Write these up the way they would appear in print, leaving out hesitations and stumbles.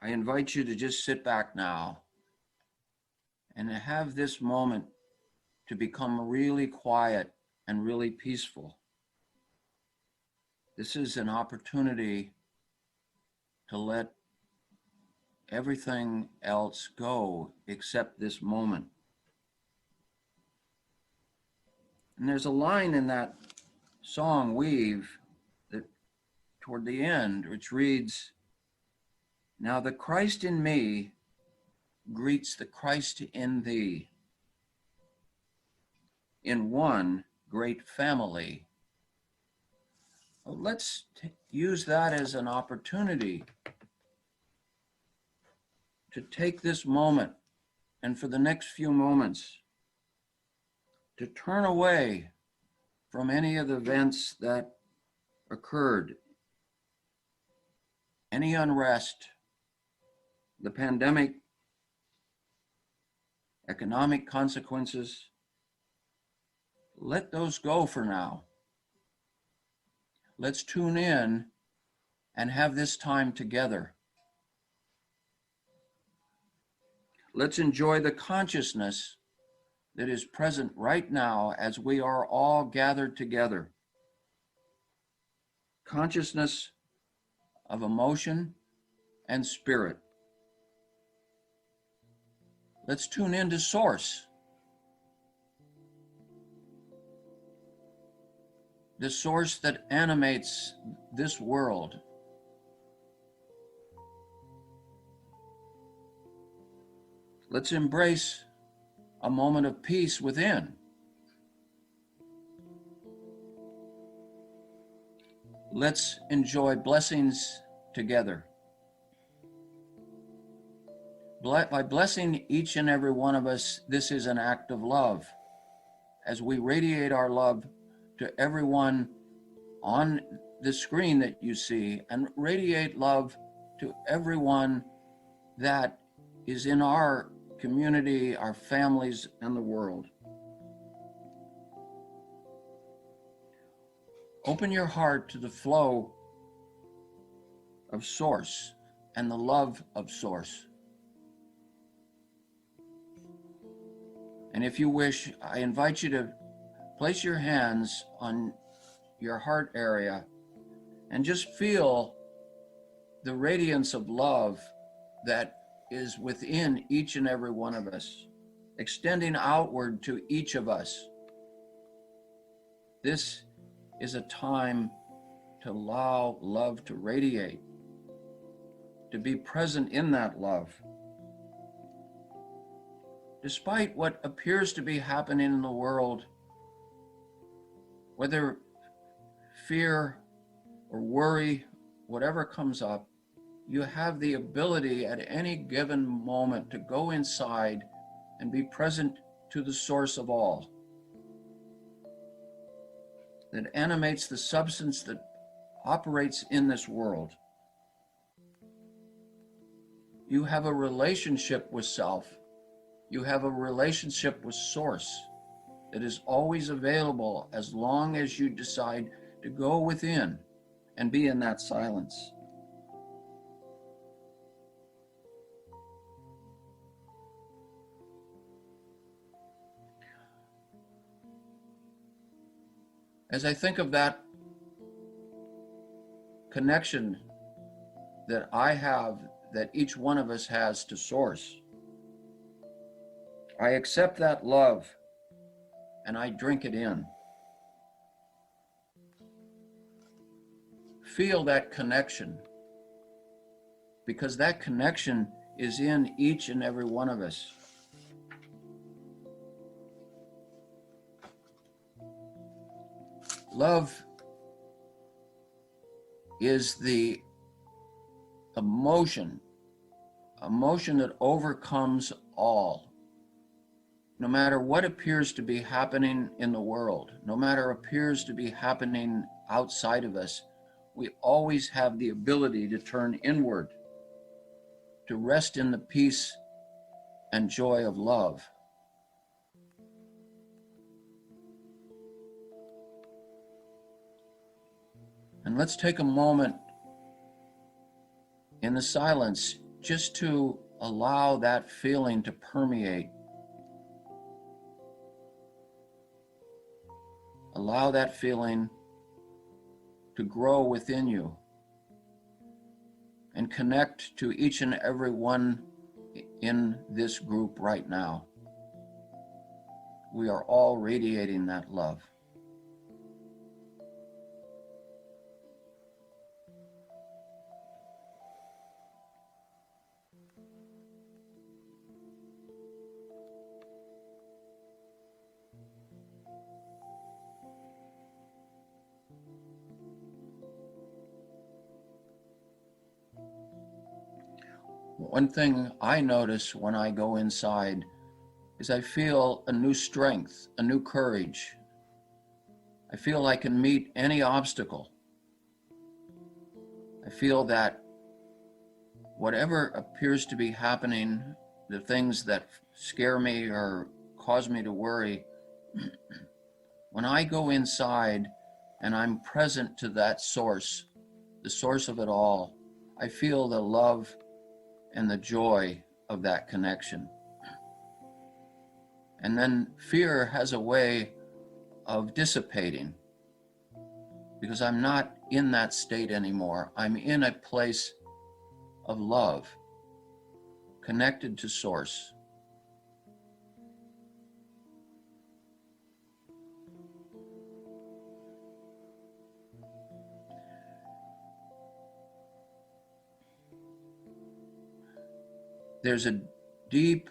I invite you to just sit back now and have this moment to become really quiet and really peaceful. This is an opportunity to let everything else go except this moment. And there's a line in that song, Weave, that toward the end, which reads, "Now the Christ in me greets the Christ in thee, in one great family." Well, let's use that as an opportunity to take this moment and for the next few moments to turn away from any of the events that occurred, any unrest, the pandemic, economic consequences. Let those go for now. Let's tune in and have this time together. Let's enjoy the consciousness that is present right now as we are all gathered together. Consciousness of emotion and spirit. Let's tune into Source. The source that animates this world. Let's embrace a moment of peace within. Let's enjoy blessings together. By blessing each and every one of us, this is an act of love. As we radiate our love to everyone on the screen that you see, and radiate love to everyone that is in our community, our families, and the world. Open your heart to the flow of Source and the love of Source. And if you wish, I invite you to place your hands on your heart area and just feel the radiance of love that is within each and every one of us, extending outward to each of us. This is a time to allow love to radiate, to be present in that love. Despite what appears to be happening in the world, whether fear or worry, whatever comes up, you have the ability at any given moment to go inside and be present to the source of all, that animates the substance that operates in this world. You have a relationship with self. You have a relationship with Source that is always available as long as you decide to go within and be in that silence. As I think of that connection that I have, that each one of us has to Source, I accept that love and I drink it in. Feel that connection, because that connection is in each and every one of us. Love is the emotion that overcomes all. No matter what appears to be happening in the world, no matter what appears to be happening outside of us, we always have the ability to turn inward, to rest in the peace and joy of love. And let's take a moment in the silence just to allow that feeling to permeate. Allow that feeling to grow within you and connect to each and every one in this group right now. We are all radiating that love. One thing I notice when I go inside is I feel a new strength, a new courage. I feel I can meet any obstacle. I feel that whatever appears to be happening, the things that scare me or cause me to worry, when I go inside and I'm present to that source, the source of it all, I feel the love and the joy of that connection. And then fear has a way of dissipating because I'm not in that state anymore. I'm in a place of love, connected to source. There's a deep,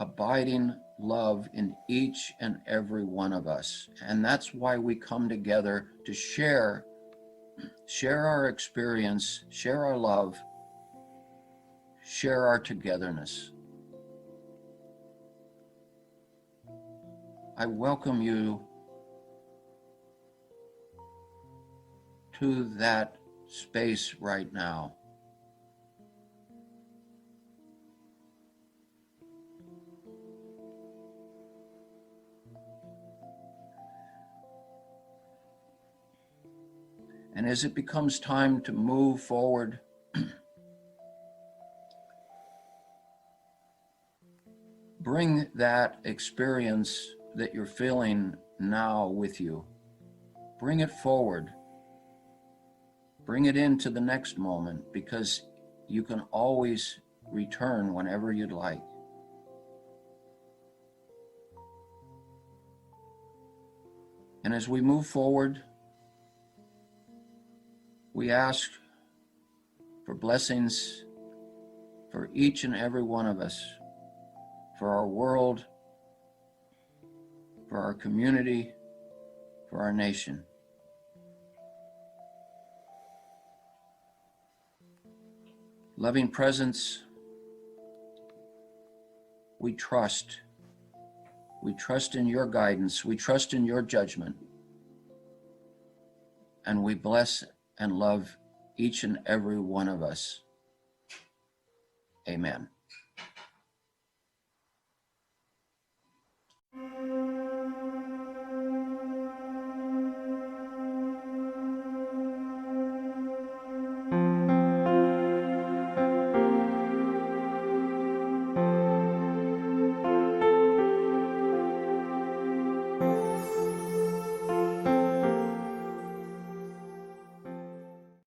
abiding love in each and every one of us. And that's why we come together to share our experience, share our love, share our togetherness. I welcome you to that space right now. And as it becomes time to move forward, bring that experience that you're feeling now with you. Bring it forward. Bring it into the next moment, because you can always return whenever you'd like. And as we move forward, we ask for blessings for each and every one of us, for our world, for our community, for our nation. Loving presence, we trust. We trust in your guidance. We trust in your judgment. And we bless and love each and every one of us. Amen.